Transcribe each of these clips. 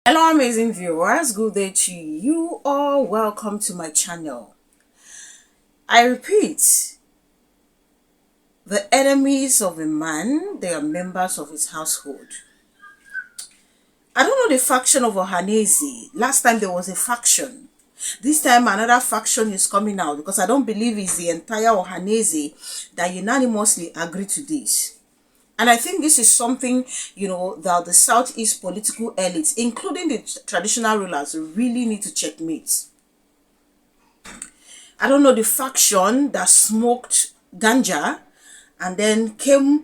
Hello amazing viewers, good day to you all. Welcome to my channel. I repeat, the enemies of a man, they are members of his household. I don't know the faction of Ohanaeze. Last time there was a faction. This time another faction is coming out because I don't believe it's the entire Ohanaeze that unanimously agree to this. And I think this is something, that the Southeast political elites, including the traditional rulers, really need to checkmate. I don't know the faction that smoked ganja and then came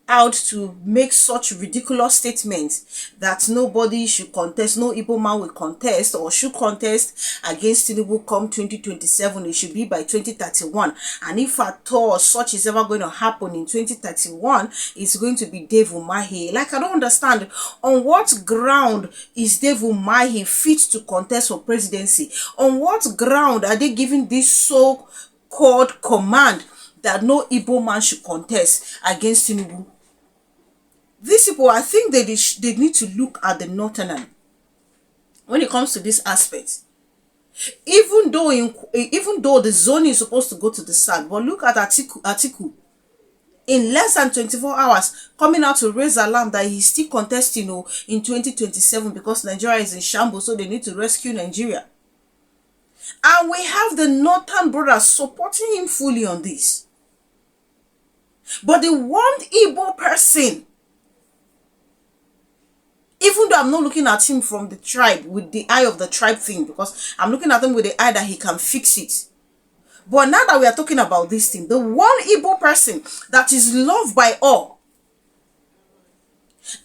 out to make such ridiculous statements that nobody should contest, no Igbo man will contest or should contest against Tinubu come 2027. It should be by 2031. And if at all such is ever going to happen in 2031, it's going to be Dave Umahi. Like, I don't understand on what ground is Dave Umahi fit to contest for presidency? On what ground are they giving this so-called command that no Igbo man should contest against Tinubu? These people, I think they need to look at the northern when it comes to this aspect. Even though the zone is supposed to go to the south, but look at Atiku in less than 24 hours coming out to raise alarm that he's still contesting in 2027 because Nigeria is in shambles, so they need to rescue Nigeria. And we have the northern brothers supporting him fully on this. But the one Igbo person, even though I'm not looking at him from the tribe with the eye of the tribe thing, because I'm looking at him with the eye that he can fix it. But now that we are talking about this thing, the one Igbo person that is loved by all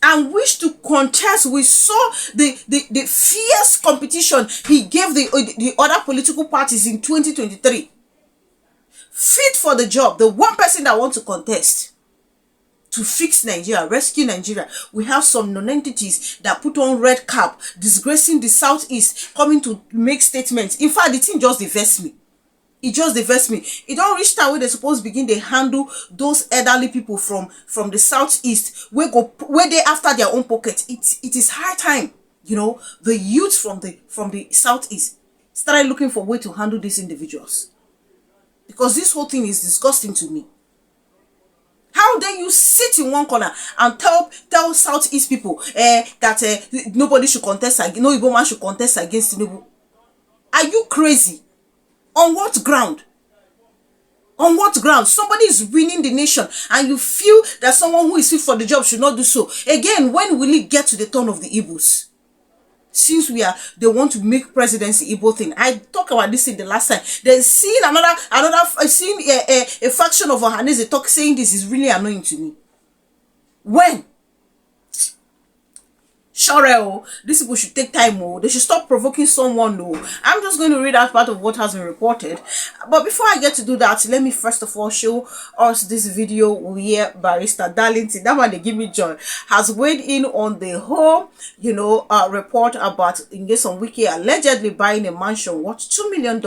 and wish to contest, we saw the fierce competition he gave the other political parties in 2023. Fit for the job, the one person that wants to contest to fix Nigeria, rescue Nigeria. We have some non-entities that put on red cap, disgracing the Southeast, coming to make statements. In fact, the thing just diverts me. It just diverts me. It don't reach time where they're supposed to begin to handle those elderly people from the Southeast, where they after their own pocket. It is high time, the youth from the Southeast started looking for a way to handle these individuals. Because this whole thing is disgusting to me. How dare you sit in one corner and tell Southeast people that nobody should contest, no Igbo man should contest against Tinubu? Are you crazy? On what ground? On what ground? Somebody is winning the nation and you feel that someone who is fit for the job should not do so. Again, when will it get to the turn of the Igbos? Since they want to make presidency Igbo thing. I talked about this in the last time. Then seeing seeing a faction of Ohanaeze saying this is really annoying to me. When? Sure, these people should take time. They should stop provoking someone. I'm just going to read out part of what has been reported. But before I get to do that, let me first of all show us this video where Barrister Darlington, that one they give me joy, has weighed in on the whole, report about Nyesom Wike allegedly buying a mansion worth $2 million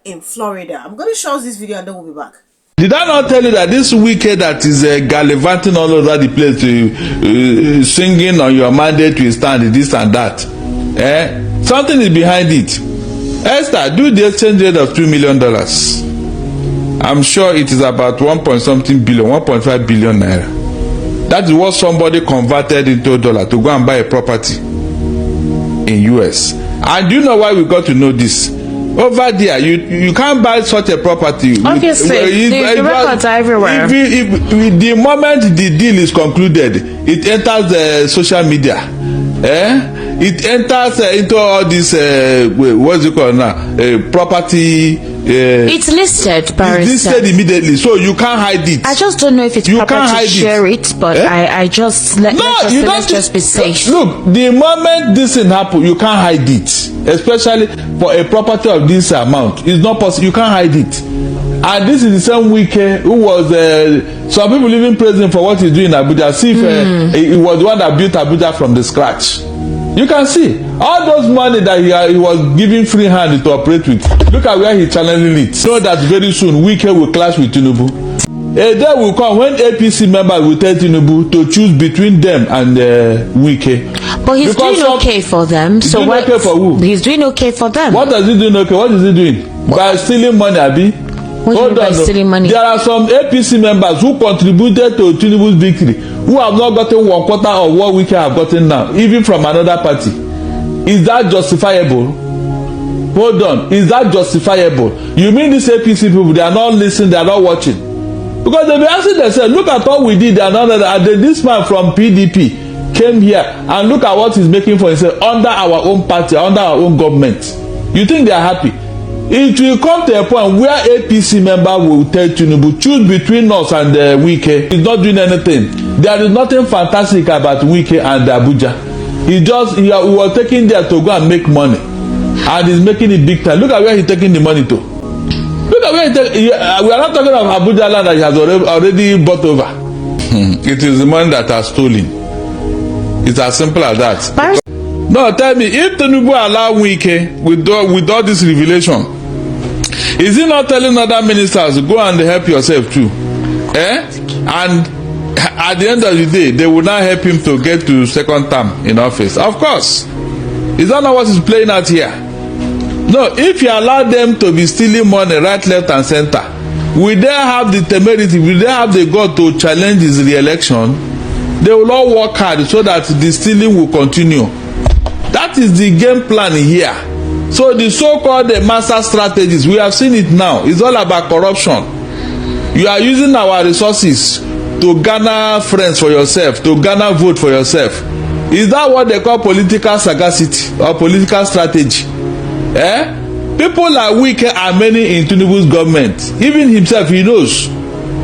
in Florida. I'm going to show us this video and then we'll be back. Did I not tell you that this wicked that is gallivanting all over the place, singing on your mandate to stand this and that? Something is behind it. Esther, do the exchange rate of $2 million. I'm sure it is about 1.something billion, 1.5 billion naira. That is what somebody converted into a dollar to go and buy a property in US. And do you know why we got to know this? Over there, you can't buy such a property. Obviously, the records are everywhere. The moment the deal is concluded, it enters the social media. It enters into all this, what's it called now? Property. It's listed, Barrister. It's listed immediately, so you can't hide it. I just don't know if it's proper to share it, but I just let's just be safe. Look, the moment this thing happen, you can't hide it, especially for a property of this amount. It's not possible. You can't hide it. And this is the same Wike who was some people leaving prison for what he's doing in Abuja. As if he was the one that built Abuja from the scratch. You can see all those money that he was giving free hand to operate with. Look at where he's channeling it. So that very soon Wike will clash with Tinubu. A day will come when APC members will tell Tinubu to choose between them and Wike. But he's doing okay for them. So what? Okay for who? He's doing okay for them. What does he doing okay? What is he doing? By stealing money, Abi? Hold on. Stealing money? There are some APC members who contributed to Tinubu's victory who have not gotten 1/4 of what Wike have gotten now, even from another party. Is that justifiable? Hold on. Is that justifiable? You mean these APC people, they are not listening, they are not watching? Because they be asking themselves, look at what we did and all that. And this man from PDP came here and look at what he's making for himself under our own party, under our own government. You think they are happy? It will come to a point where APC member will tell Tinubu, choose between us and Wike. He's not doing anything. There is nothing fantastic about Wike and Abuja. He was taking there to go and make money. And he's making it big time. Look at where he's taking the money to. Look at where we are not talking of Abuja land that he has already bought over. It is the money that has stolen. It's as simple as that. No, tell me, if Tinubu allow Wike with all this revelation, is he not telling other ministers, go and help yourself too? And at the end of the day, they will not help him to get to second term in office. Of course. Is that not what is playing out here? No, if you allow them to be stealing money right, left, and center, will they have the temerity, will they have the God to challenge his re-election? They will all work hard so that the stealing will continue. That is the game plan here. So the so-called master strategies, we have seen it now. It's all about corruption. You are using our resources to garner friends for yourself, to garner vote for yourself. Is that what they call political sagacity or political strategy? People like Wike are many in Tinubu's government. Even himself, he knows.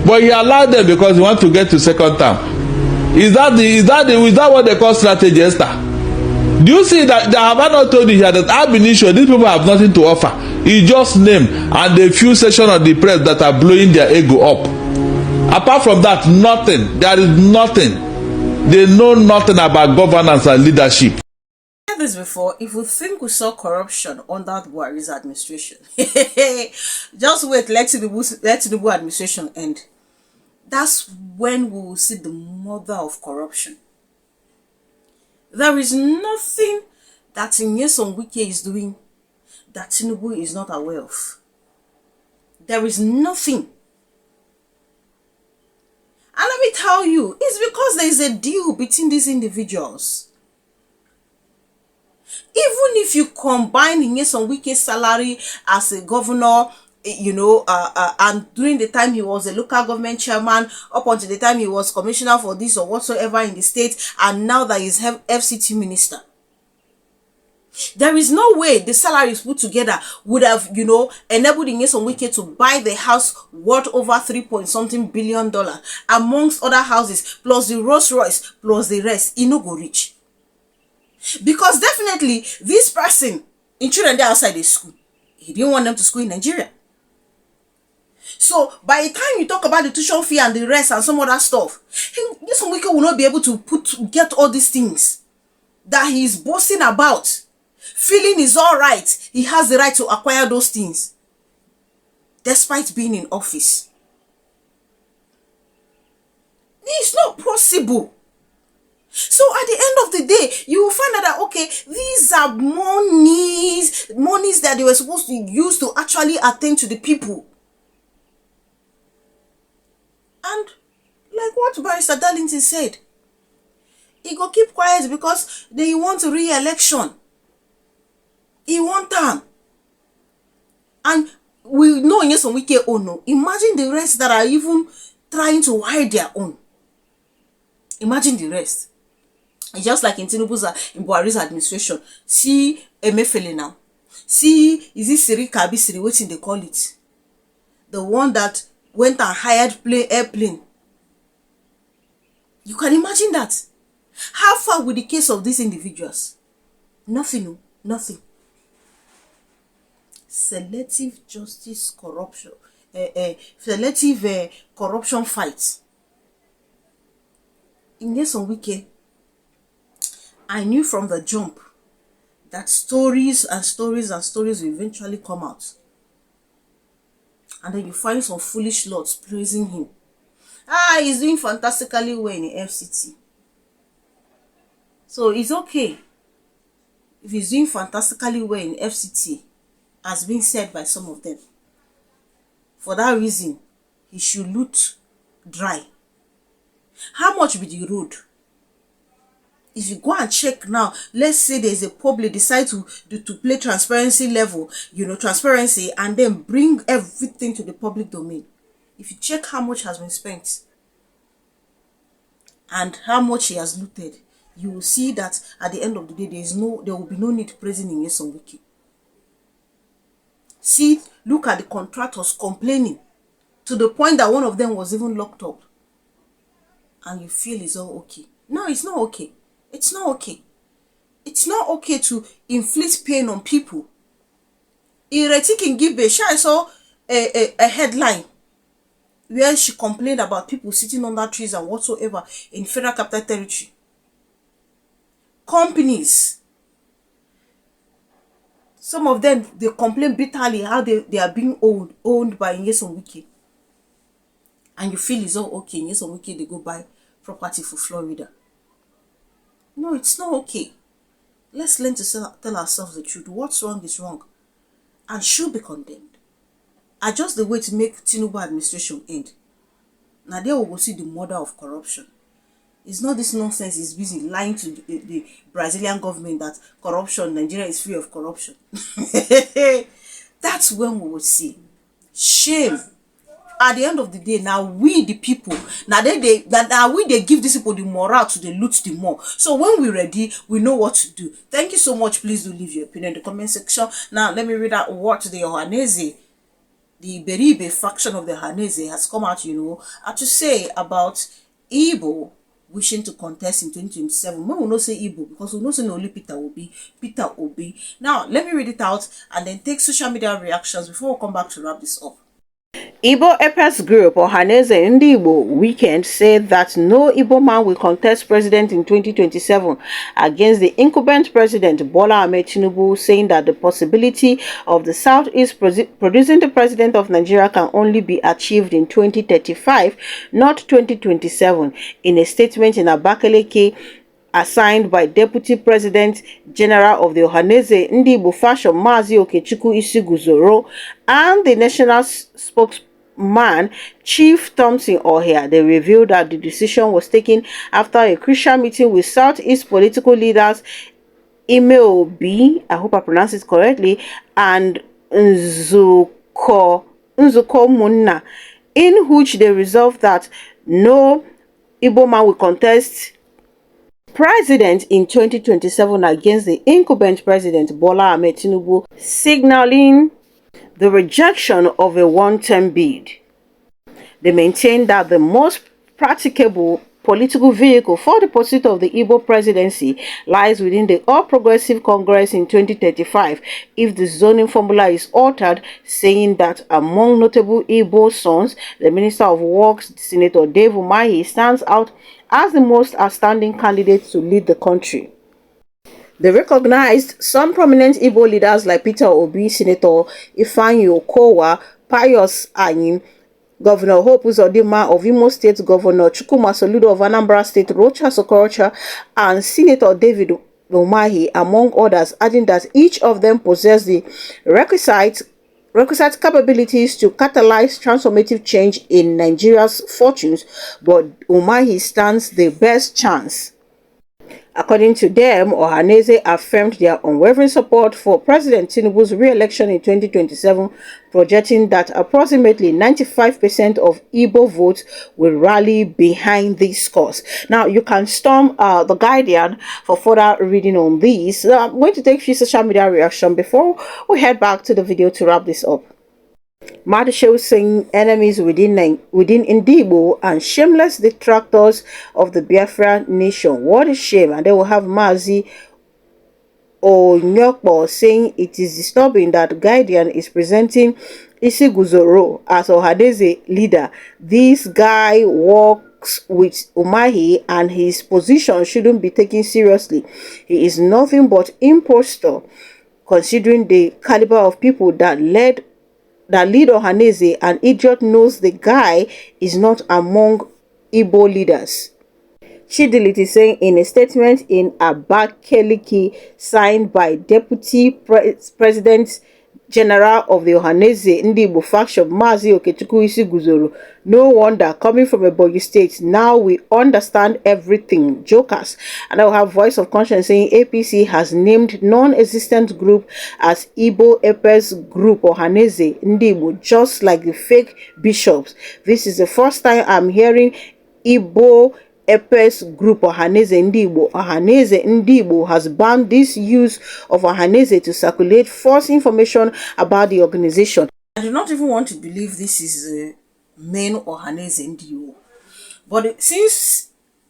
But he allowed them because he wants to get to second term. Is that what they call strategy, Esther? Do you see that have I not told you here that I've been sure these people have nothing to offer? He just named and a few sections of the press that are blowing their ego up. Apart from that, nothing. There is nothing. They know nothing about governance and leadership. I said this before, if we think we saw corruption under Buhari's administration, just wait, let Tinubu administration end. That's when we will see the mother of corruption. There is nothing that Nyesom Wike is doing that Tinubu is not aware of. There is nothing. And let me tell you, it's because there is a deal between these individuals. Even if you combine Nyesom Wike's salary as a governor, and during the time he was a local government chairman, up until the time he was commissioner for this or whatsoever in the state, and now that he's FCT minister, there is no way the salaries put together would have, enabled Nyesom Wike to buy the house worth over $3.something billion, amongst other houses, plus the Rolls Royce, plus the rest. He no go rich. Because definitely, this person, in children there outside the school, he didn't want them to school in Nigeria. So, by the time you talk about the tuition fee and the rest and some other stuff, Nyesom Wike will not be able to get all these things that he is boasting about. Feeling is all right. He has the right to acquire those things, despite being in office. It's not possible. So at the end of the day, you will find out that, okay, these are monies that they were supposed to use to actually attend to the people. And like what Barrister Darlington said, he go keep quiet because they want a re-election. He want time. And we know Nyesom Wike own. No. Imagine the rest that are even trying to hide their own. Imagine the rest. It's just like in Buhari's administration. See Emefiele now. See, is it Siri Kabi Siri, what they call it? The one that went and hired airplane. You can imagine that. How far with the case of these individuals? Nothing, no, nothing. Selective justice corruption, selective corruption fight. In Nyesom Wike, I knew from the jump that stories and stories and stories will eventually come out. And then you find some foolish lords praising him He's doing fantastically well in the FCT. So it's okay if he's doing fantastically well in FCT, as been said by some of them. For that reason, he should loot dry. How much be the road? If you go and check now, let's say there's a public decide to play transparency level, transparency, and then bring everything to the public domain. If you check how much has been spent and how much he has looted, you will see that at the end of the day, there will be no need praising Nyesom Wike. See, look at the contractors complaining to the point that one of them was even locked up. And you feel it's all okay. No, it's not okay. It's not okay. It's not okay to inflict pain on people. Ireti Kingibe, I saw a headline where she complained about people sitting under trees and whatsoever in Federal Capital Territory. Companies, some of them, they complain bitterly how they are being owned by Nyesom Wike. And you feel it's all okay. Nyesom Wike, they go buy property for Florida. No, it's not okay. Let's learn to tell ourselves the truth. What's wrong is wrong and should be condemned. Are just the way to make Tinubu administration end. Now there we will see the murder of corruption. It's not this nonsense he's busy lying to the Brazilian government that Nigeria is free of corruption. That's when we will see. Shame. At the end of the day, now we the people, now they give these people the morale to the loot the more. So when we're ready, we know what to do. Thank you so much. Please do leave your opinion in the comment section. Now let me read out what the Ohanaeze, the Beribe faction of the Ohanaeze, has come out, to say about Igbo wishing to contest in 2027. We will not say Igbo because we will not say only Peter Obi. Now let me read it out and then take social media reactions before we come back to wrap this up. Igbo Epes Group Ohanaeze Igbo Weekend said that no Igbo man will contest president in 2027 against the incumbent president Bola Ahmed Tinubu, saying that the possibility of the Southeast producing the president of Nigeria can only be achieved in 2035, not 2027. In a statement in Abakaliki, assigned by Deputy President General of the Ohanaeze Igbo faction Mazi Okechukwu Isiguzoro and the national spokesman Chief Thompson Ohia, they revealed that the decision was taken after a crucial meeting with Southeast political leaders Imeobi, I hope I pronounce it correctly, and Nzuko Munna, in which they resolved that no Igbo man will contest president in 2027 against the incumbent president Bola Ahmed Tinubu, signaling the rejection of a one-term bid. They maintain that the most practicable political vehicle for the pursuit of the Igbo presidency lies within the All Progressive Congress in 2035 if the zoning formula is altered, saying that among notable Igbo sons, the Minister of Works, Senator Dave Umahi, stands out as the most outstanding candidate to lead the country. They recognized some prominent Igbo leaders like Peter Obi, Senator Ifeanyi Okowa, Pius Anyim, Governor Hope Uzodinma of Imo State, Governor Chukwuma Soludo of Anambra State, Rocha Sokorocha, and Senator David Umahi, among others, adding that each of them possess the requisite capabilities to catalyze transformative change in Nigeria's fortunes, but Umahi stands the best chance. According to them, Ohanaeze affirmed their unwavering support for President Tinubu's re-election in 2027, projecting that approximately 95% of Igbo votes will rally behind this cause. Now, you can storm The Guardian for further reading on this. I'm going to take a few social media reactions before we head back to the video to wrap this up. Madisho saying enemies within Ndigbo and shameless detractors of the Biafran nation. What a shame. And they will have Mazi Onyokbo saying it is disturbing that Guardian is presenting Isiguzoro as Ohanaeze leader. This guy works with Umahi and his position shouldn't be taken seriously. He is nothing but impostor, considering the caliber of people that lead Ohanaeze. An idiot knows the guy is not among Igbo leaders. Chidilit is saying in a statement in Abakaliki signed by Deputy President General of the Ohanaeze Igbo faction, Mazi Okechukwu Isi Guzoro. No wonder, coming from a Bogi state, now we understand everything. Jokers. And I will have voice of conscience saying APC has named non-existent group as Igbo Epes Group Ohanaeze Igbo, just like the fake bishops. This is the first time I'm hearing Igbo Epes Group Ohanaeze Igbo. Ohanaeze Igbo has banned this use of Ohanaeze to circulate false information about the organization. I do not even want to believe this is the main Ohanaeze Igbo. But since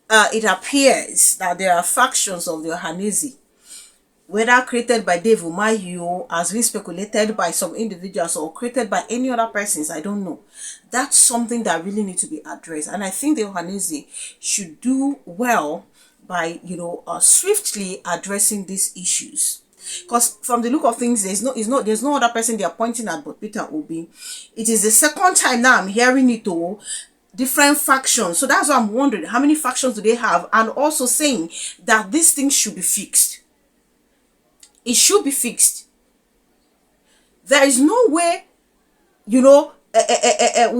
it appears that there are factions of the Ohanaeze, whether created by Dave Umahi, as been speculated by some individuals, or created by any other persons, I don't know. That's something that really needs to be addressed. And I think the Ohanaeze should do well by, swiftly addressing these issues. Because from the look of things, there's no other person they are pointing at but Peter Obi. It is the second time now I'm hearing it all. Different factions. So that's why I'm wondering, how many factions do they have? And also saying that these things should be fixed. It should be fixed. There is no way, we'll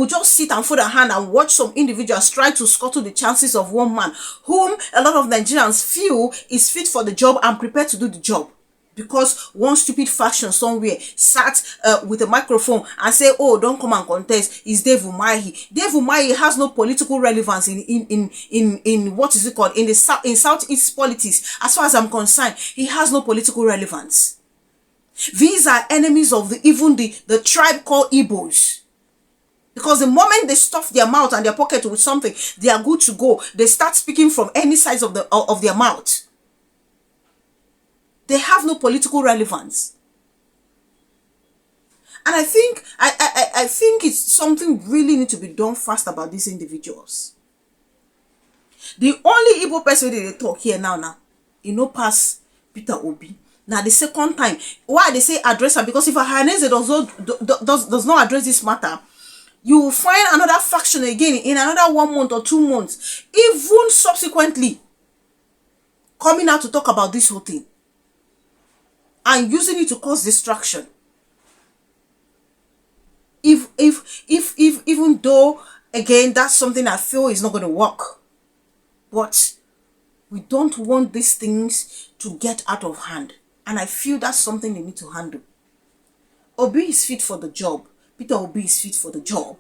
just sit and fold a hand and watch some individuals try to scuttle the chances of one man whom a lot of Nigerians feel is fit for the job and prepared to do the job. Because one stupid faction somewhere sat with a microphone and say, oh, don't come and contest, it's Dave Umahi. Dave Umahi has no political relevance in what is it called, in Southeast politics. As far as I'm concerned, he has no political relevance. These are enemies of even the tribe called Igbos. Because the moment they stuff their mouth and their pocket with something, they are good to go. They start speaking from any sides of their mouth. They have no political relevance. And I think I think it's something really need to be done fast about these individuals. The only Igbo person they talk here now, pass Peter Obi. Now the second time, why they say address her? Because if Ohanaeze does not address this matter, you will find another faction again in another 1 month or 2 months, even subsequently, coming out to talk about this whole thing. And using it to cause distraction. If even though, again, that's something I feel is not going to work. But we don't want these things to get out of hand. And I feel that's something they need to handle. Obi is fit for the job. Peter Obi is fit for the job.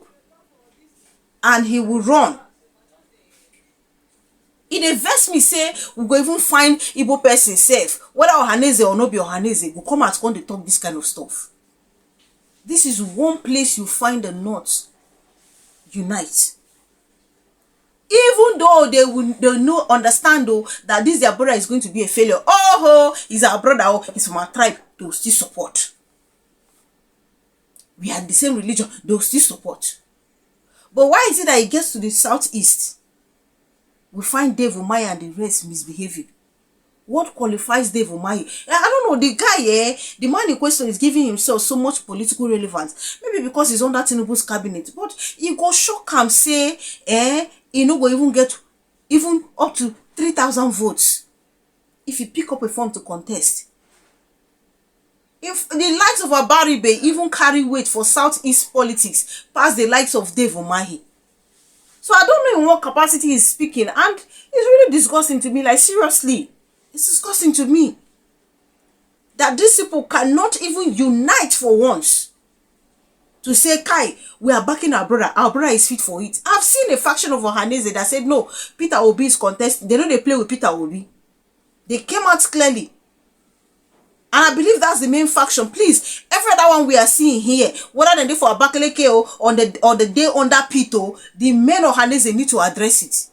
And he will run. It invests me say we go even find Igbo person safe. Whether Ohanaeze or not be Ohanaeze, will come at when they talk this kind of stuff. This is one place you find the North unite. Even though they no understand though that this their brother is going to be a failure. Oh, he's our brother, oh, he's from our tribe, they will still support. We are the same religion, they will still support. But why is it that it gets to the southeast? We find Dave Umahi and the rest misbehaving. What qualifies Dave Umahi? I don't know, the guy, the man in question is giving himself so much political relevance. Maybe because he's under Tinubu's cabinet. But he go shock and say, he no go even get even up to 3,000 votes if he pick up a form to contest. If the likes of Abaribe even carry weight for Southeast politics past the likes of Dave Umahi. So I don't know in what capacity he's speaking, and it's really disgusting to me. Like, seriously, it's disgusting to me that these people cannot even unite for once to say, Kai, we are backing our brother is fit for it. I've seen a faction of Ohanaeze that said, no, Peter Obi is contesting. They know they play with Peter Obi. They came out clearly. And I believe that's the main faction. Please, every other one we are seeing here, whether they do for Abakaleke or on the day under Pito, the men of Ohanaeze need to address it.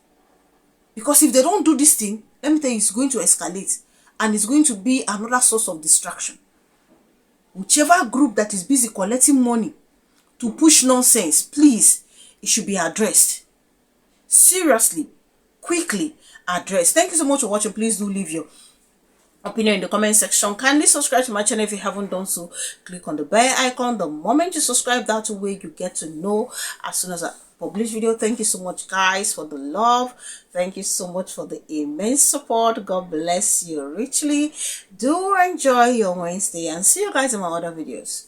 Because if they don't do this thing, let me tell you, it's going to escalate. And it's going to be another source of distraction. Whichever group that is busy collecting money to push nonsense, please, it should be addressed. Seriously, quickly addressed. Thank you so much for watching. Please do leave your opinion in the comment section. Kindly subscribe to my channel if you haven't done so. Click on the bell icon. The moment you subscribe, that way you get to know as soon as I publish video. Thank you so much, guys, for the love. Thank you so much for the immense support. God bless you richly. Do enjoy your Wednesday and see you guys in my other videos.